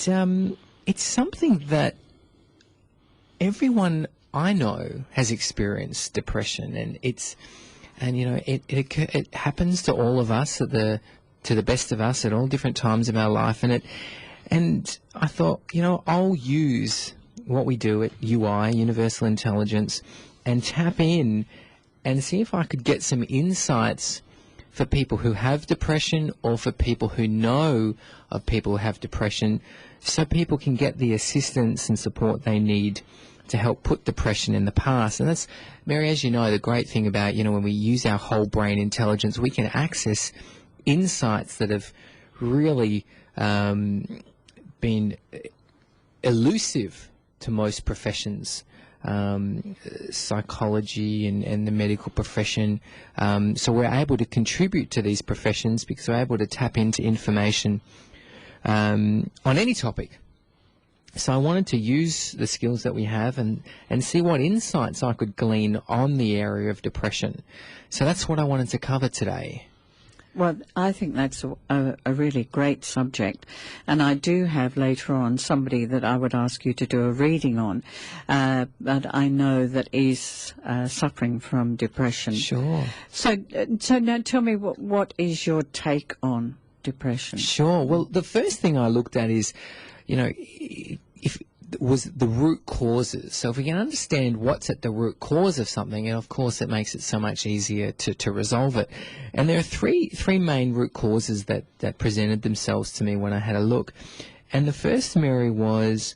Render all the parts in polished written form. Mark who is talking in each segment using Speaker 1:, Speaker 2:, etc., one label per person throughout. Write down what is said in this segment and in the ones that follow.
Speaker 1: it's something that everyone I know has experienced depression, and it happens to all of us to the best of us at all different times of our life, and I thought, I'll use what we do at UI, Universal Intelligence, and tap in and see if I could get some insights for people who have depression or for people who know of people who have depression, so people can get the assistance and support they need to help put depression in the past. And that's, Mary, as you know, the great thing about, when we use our whole brain intelligence, we can access insights that have really been elusive to most professions, psychology and the medical profession. So we're able to contribute to these professions because we're able to tap into information on any topic. So I wanted to use the skills that we have and see what insights I could glean on the area of depression. So that's what I wanted to cover today.
Speaker 2: Well, I think that's a really great subject, and I do have later on somebody that I would ask you to do a reading on, but I know that is suffering from depression.
Speaker 1: Sure.
Speaker 2: So now tell me, what is your take on depression?
Speaker 1: Sure. Well, the first thing I looked at is, if was the root causes. So if we can understand what's at the root cause of something, and of course it makes it so much easier to resolve it. And there are three main root causes that presented themselves to me when I had a look. And the first, Mary, was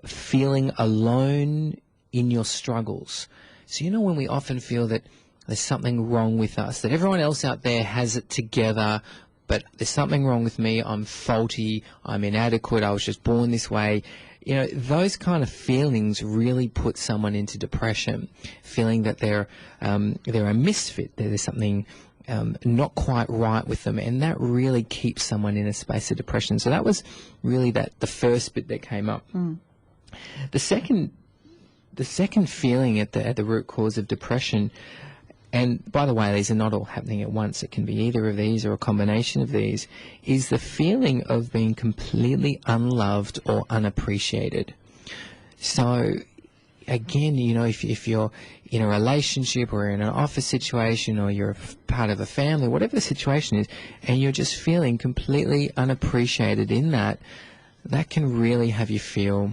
Speaker 1: feeling alone in your struggles. So when we often feel that there's something wrong with us, that everyone else out there has it together, but there's something wrong with me, I'm faulty, I'm inadequate, I was just born this way. Those kind of feelings really put someone into depression, feeling that they're a misfit, there's something not quite right with them, and that really keeps someone in a space of depression. So that was really the first bit that came up. Mm. The second feeling at the root cause of depression, and by the way, these are not all happening at once, it can be either of these or a combination of these, is the feeling of being completely unloved or unappreciated. So again, if you're in a relationship or in an office situation or you're part of a family, whatever the situation is, and you're just feeling completely unappreciated in that can really have you feel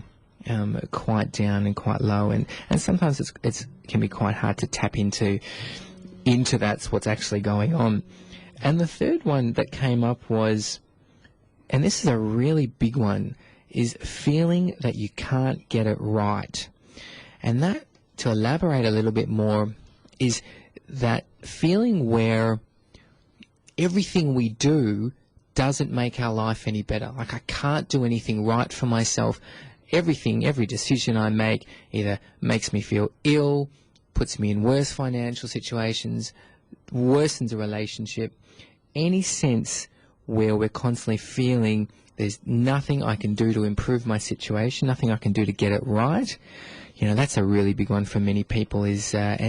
Speaker 1: quite down and quite low, and sometimes it can be quite hard to tap into that's what's actually going on. And the third one that came up was, and this is a really big one, is feeling that you can't get it right. And that, to elaborate a little bit more, is that feeling where everything we do doesn't make our life any better. Like, I can't do anything right for myself. Every decision I make either makes me feel ill, puts me in worse financial situations, worsens a relationship. Any sense where we're constantly feeling there's nothing I can do to improve my situation, nothing I can do to get it right, that's a really big one for many people. So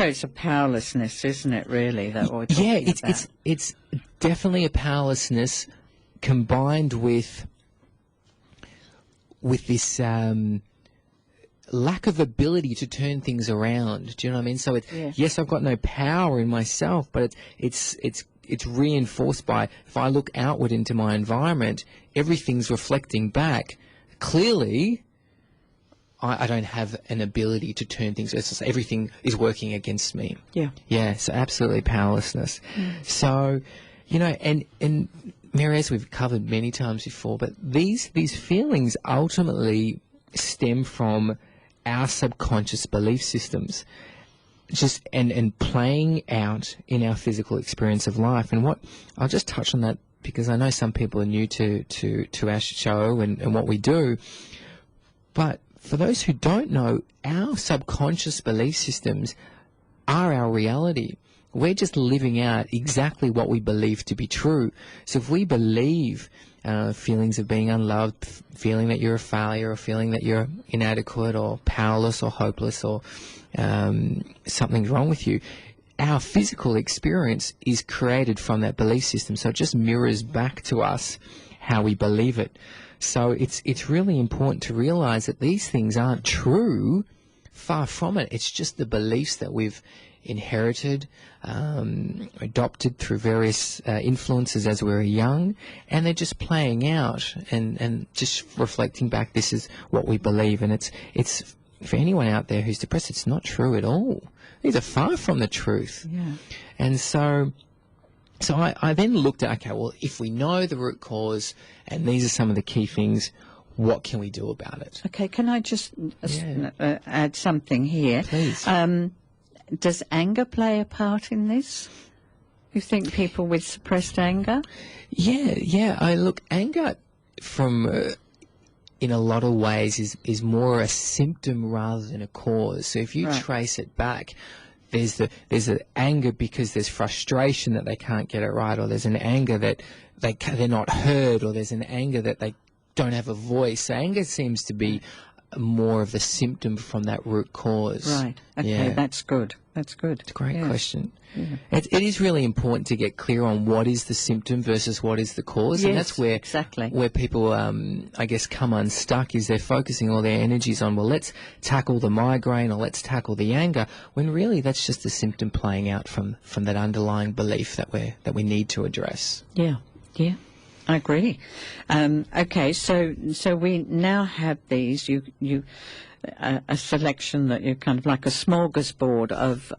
Speaker 2: it's a powerlessness, isn't it, really, that we're talking about?
Speaker 1: It's definitely a powerlessness combined with this lack of ability to turn things around. Do you know what I mean? So yes, I've got no power in myself, but it's reinforced by, if I look outward into my environment, everything's reflecting back. Clearly, I don't have an ability to turn things. It's just everything is working against me.
Speaker 2: Yeah.
Speaker 1: Yeah. So absolutely powerlessness. Mm. So, and Mary, as we've covered many times before, but these feelings ultimately stem from our subconscious belief systems, just and playing out in our physical experience of life. And I'll just touch on that because I know some people are new to our show and what we do. But for those who don't know, our subconscious belief systems are our reality. We're just living out exactly what we believe to be true. So if we believe feelings of being unloved, feeling that you're a failure, or feeling that you're inadequate or powerless or hopeless or something's wrong with you, our physical experience is created from that belief system. So it just mirrors back to us how we believe it. So it's really important to realize that these things aren't true. Far from it. It's just the beliefs that we've inherited, adopted through various influences as we were young, and they're just playing out and just reflecting back. This is what we believe, and it's for anyone out there who's depressed, it's not true at all. These are far from the truth.
Speaker 2: Yeah.
Speaker 1: And so I then looked at, okay, well, if we know the root cause and these are some of the key things, what can we do about it?
Speaker 2: Okay, can I just add something here?
Speaker 1: Please.
Speaker 2: Does anger play a part in this? You think people with suppressed anger?
Speaker 1: Yeah. Look, anger from in a lot of ways is more a symptom rather than a cause. So if you trace it back, there's the anger because there's frustration that they can't get it right, or there's an anger that they're not heard, or there's an anger that they don't have a voice. So anger seems to be more of the symptom from that root cause.
Speaker 2: Right. Okay, that's good. That's good.
Speaker 1: It's a great question.
Speaker 2: Yeah.
Speaker 1: It is really important to get clear on what is the symptom versus what is the cause.
Speaker 2: Yes,
Speaker 1: and that's where people, I guess, come unstuck, is they're focusing all their energies on, well, let's tackle the migraine or let's tackle the anger, when really that's just a symptom playing out from that underlying belief that we need to address.
Speaker 2: Yeah. I agree. Okay, so we now have these. You a selection that you're kind of like a smorgasbord of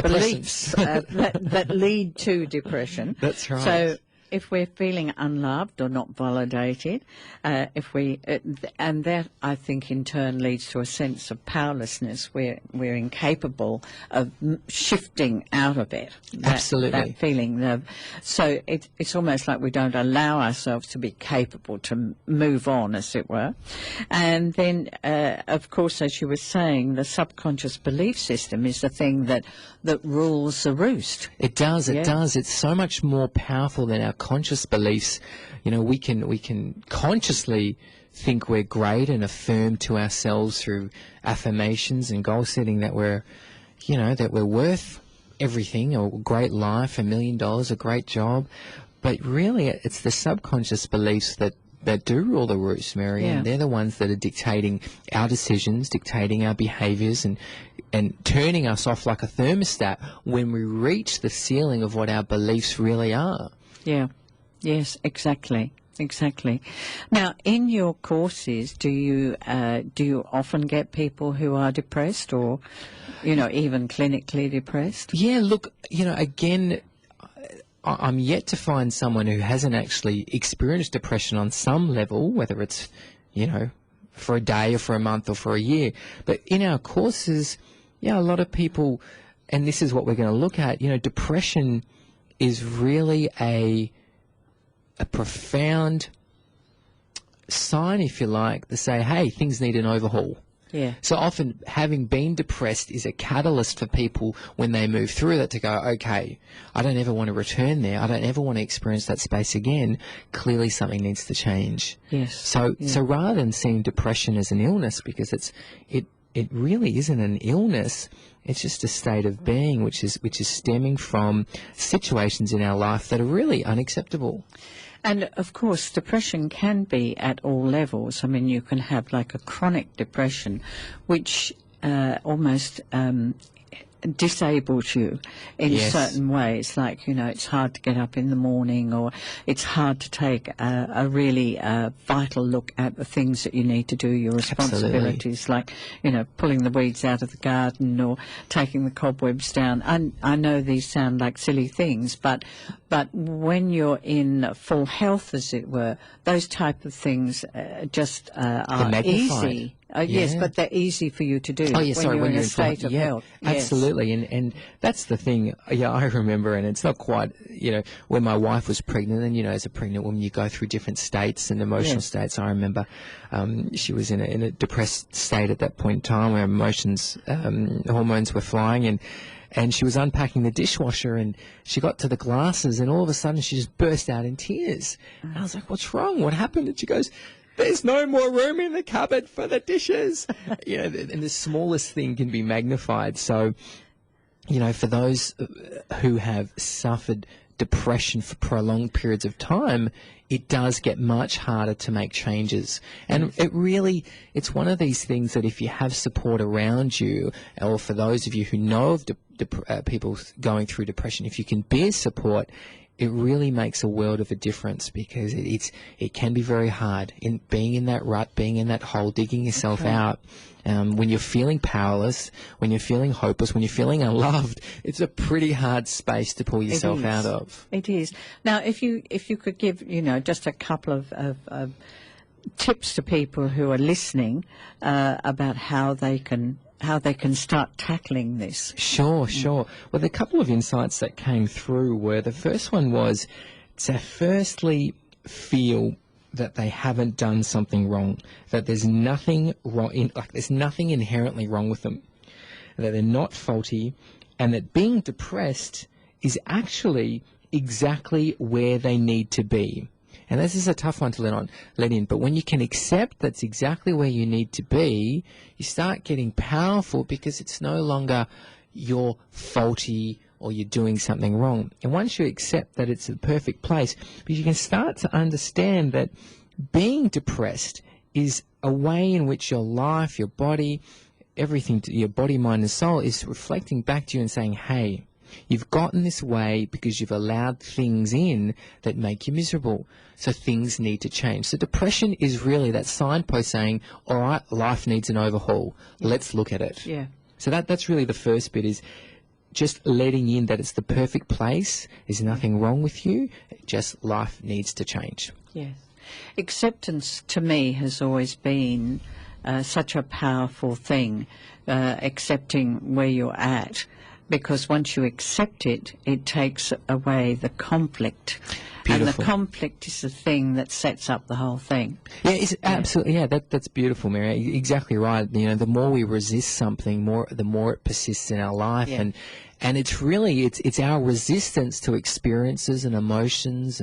Speaker 2: beliefs that lead to depression.
Speaker 1: That's right.
Speaker 2: So if we're feeling unloved or not validated, and that, I think, in turn leads to a sense of powerlessness. We're incapable of shifting out of it.
Speaker 1: Absolutely.
Speaker 2: That feeling. So it's almost like we don't allow ourselves to be capable to move on, as it were. And then, of course, as you were saying, the subconscious belief system is the thing that rules the roost.
Speaker 1: It does. It's so much more powerful than our conscious beliefs. You know, we can consciously think we're great and affirm to ourselves through affirmations and goal setting that we're worth everything, a great life, $1 million, a great job. But really, it's the subconscious beliefs that do rule the roost, Mary, and they're the ones that are dictating our decisions, dictating our behaviours, and turning us off like a thermostat when we reach the ceiling of what our beliefs really are.
Speaker 2: Yeah. Yes, exactly. Now, in your courses, do you often get people who are depressed, or, even clinically depressed?
Speaker 1: Yeah, look, again, I'm yet to find someone who hasn't actually experienced depression on some level, whether it's, for a day or for a month or for a year. But in our courses, a lot of people, and this is what we're going to look at, depression is really a profound sign, if you like, to say, hey, things need an overhaul.
Speaker 2: Yeah.
Speaker 1: So often having been depressed is a catalyst for people when they move through that to go, okay, I don't ever want to return there. I don't ever want to experience that space again. Clearly something needs to change.
Speaker 2: Yes.
Speaker 1: So rather than seeing depression as an illness, because it really isn't an illness, it's just a state of being which is stemming from situations in our life that are really unacceptable.
Speaker 2: And, of course, depression can be at all levels. I mean, you can have like a chronic depression, which almost disables you in certain ways. Like, it's hard to get up in the morning, or it's hard to take a really vital look at the things that you need to do, your responsibilities, like, pulling the weeds out of the garden or taking the cobwebs down. I know these sound like silly things, but when you're in full health, as it were, those type of things just are easy. Yes, but they're easy for you to do when you're in a state of health.
Speaker 1: Absolutely, and that's the thing. Yeah, I remember, and it's not quite, when my wife was pregnant, and, as a pregnant woman, you go through different states and emotional states. I remember she was in a depressed state at that point in time where hormones were flying, and she was unpacking the dishwasher, and she got to the glasses, and all of a sudden she just burst out in tears. And I was like, what's wrong? What happened? And she goes, there's no more room in the cupboard for the dishes. And the smallest thing can be magnified. So, for those who have suffered depression for prolonged periods of time, it does get much harder to make changes. And it's one of these things that if you have support around you, or for those of you who know of people going through depression, if you can be support, it really makes a world of a difference, because it can be very hard in being in that rut, being in that hole, digging yourself out. When you're feeling powerless, when you're feeling hopeless, when you're feeling unloved, it's a pretty hard space to pull yourself out of.
Speaker 2: It is. Now, if you could give, just a couple of tips to people who are listening about how they can start tackling this.
Speaker 1: Sure. Well, the couple of insights that came through were, the first one was to firstly feel that they haven't done something wrong, that there's nothing wrong, there's nothing inherently wrong with them, that they're not faulty, and that being depressed is actually exactly where they need to be. And this is a tough one to let in, but when you can accept that's exactly where you need to be, you start getting powerful, because it's no longer you're faulty or you're doing something wrong. And once you accept that it's the perfect place, because you can start to understand that being depressed is a way in which your life, your body, everything, your body, mind and soul is reflecting back to you and saying, hey, you've gotten this way because you've allowed things in that make you miserable. So things need to change. So depression is really that signpost saying, all right, life needs an overhaul. Let's look at it.
Speaker 2: Yeah.
Speaker 1: So that's really the first bit, is just letting in that it's the perfect place. There's nothing wrong with you. Just life needs to change.
Speaker 2: Yes. Acceptance to me has always been such a powerful thing, accepting where you're at, because once you accept it, it takes away the conflict.
Speaker 1: Beautiful.
Speaker 2: And the conflict is the thing that sets up the whole thing.
Speaker 1: Yeah, absolutely. Yeah, that's beautiful, Mary. Exactly right. The more we resist something, the more it persists in our life, and it's really it's our resistance to experiences and emotions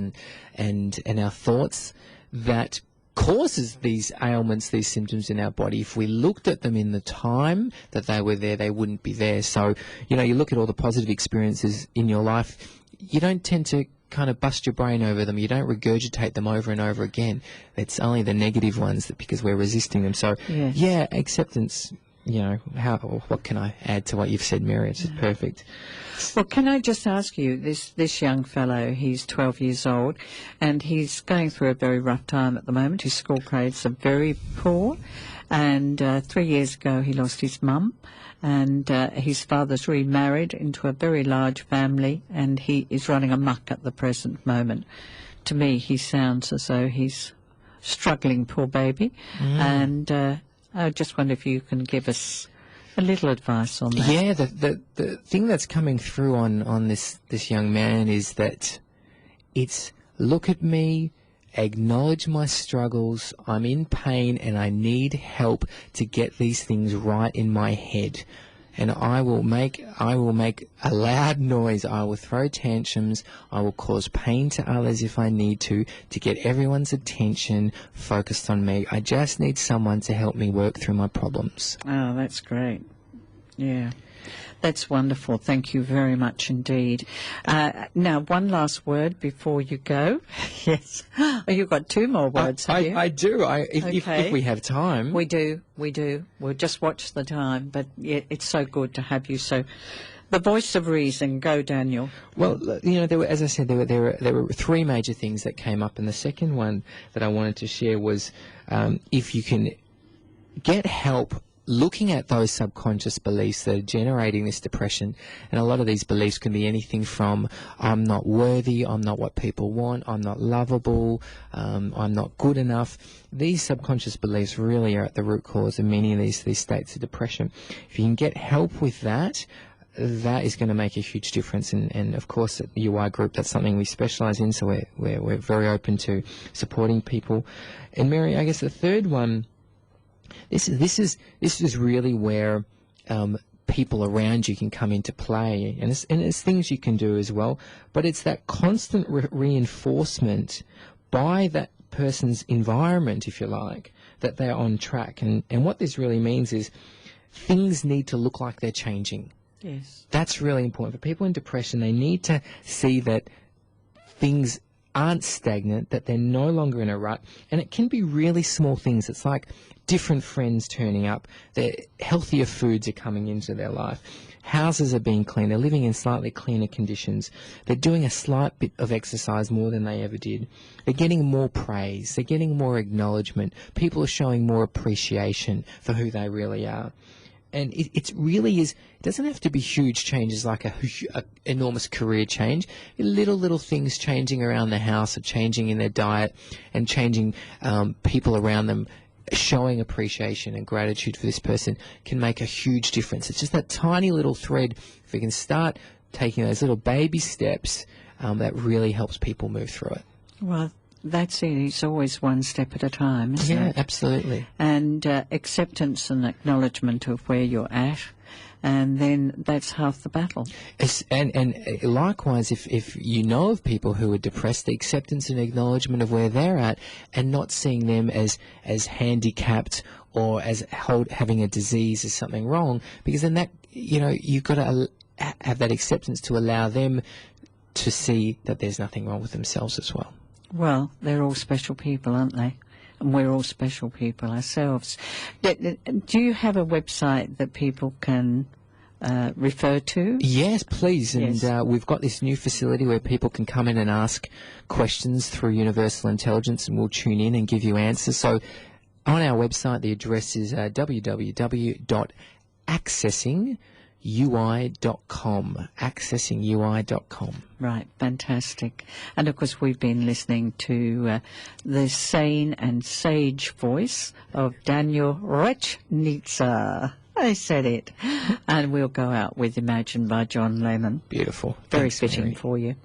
Speaker 1: and our thoughts that causes these ailments, these symptoms in our body. If we looked at them in the time that they were there, they wouldn't be there. So, you look at all the positive experiences in your life, you don't tend to kind of bust your brain over them. You don't regurgitate them over and over again. It's only the negative ones because we're resisting them. So, yeah, acceptance, what can I add to what you've said, Mary? It's perfect.
Speaker 2: Well, can I just ask you, this young fellow, he's 12 years old, and he's going through a very rough time at the moment. His school grades are very poor, and 3 years ago he lost his mum, and his father's remarried into a very large family, and he is running amok at the present moment. To me, he sounds as though he's struggling, poor baby, and I just wonder if you can give us a little advice on that.
Speaker 1: Yeah, the thing that's coming through on this young man is that it's, look at me, acknowledge my struggles, I'm in pain and I need help to get these things right in my head. And I will make a loud noise, I will throw tantrums, I will cause pain to others if I need to get everyone's attention focused on me. I just need someone to help me work through my problems.
Speaker 2: Oh, that's great. Yeah. That's wonderful. Thank you very much indeed. Now, one last word before you go. Yes. Oh, you've got two more words, have you?
Speaker 1: I do. If we have time.
Speaker 2: We do. We'll just watch the time. But yeah, it's so good to have you. So, the voice of reason. Go, Daniel.
Speaker 1: Well, there were, as I said, there were three major things that came up. And the second one that I wanted to share was if you can get help looking at those subconscious beliefs that are generating this depression. And a lot of these beliefs can be anything from I'm not worthy, I'm not what people want, I'm not lovable, I'm not good enough. These subconscious beliefs really are at the root cause of many of these states of depression. If you can get help with that, that is going to make a huge difference. And of course, at the UI group, that's something we specialise in, so we're very open to supporting people. And Mary, I guess the third one, this is really where people around you can come into play, and it's things you can do as well. But it's that constant reinforcement by that person's environment, if you like, that they're on track. And what this really means is things need to look like they're changing.
Speaker 2: Yes,
Speaker 1: that's really important for people in depression. They need to see that things aren't stagnant, that they're no longer in a rut. And it can be really small things. It's like different friends turning up, healthier foods are coming into their life, houses are being cleaned, they're living in slightly cleaner conditions, they're doing a slight bit of exercise more than they ever did, they're getting more praise, they're getting more acknowledgement, people are showing more appreciation for who they really are. And it really is, it doesn't have to be huge changes like a enormous career change. Little things changing around the house or changing in their diet and changing people around them, showing appreciation and gratitude for this person can make a huge difference. It's just that tiny little thread. If we can start taking those little baby steps, that really helps people move through it.
Speaker 2: Well, that's it. It's always one step at a time, isn't it?
Speaker 1: Yeah, absolutely.
Speaker 2: And acceptance and acknowledgement of where you're at, and then that's half the battle.
Speaker 1: And likewise, if you know of people who are depressed, the acceptance and acknowledgement of where they're at, and not seeing them as handicapped or as having a disease as something wrong, because then that, you've got to have that acceptance to allow them to see that there's nothing wrong with themselves as well.
Speaker 2: Well, they're all special people, aren't they? And we're all special people ourselves. Do you have a website that people can refer to?
Speaker 1: Yes, please.
Speaker 2: Yes.
Speaker 1: And we've got this new facility where people can come in and ask questions through Universal Intelligence, and we'll tune in and give you answers. So on our website, the address is www.accessingui.com. Accessingui.com.
Speaker 2: Right, fantastic. And of course, we've been listening to the sane and sage voice of Daniel Rechnitzer. I said it. And we'll go out with Imagine by John Lennon.
Speaker 1: Beautiful.
Speaker 2: Very
Speaker 1: Thanks,
Speaker 2: fitting
Speaker 1: Mary.
Speaker 2: for you.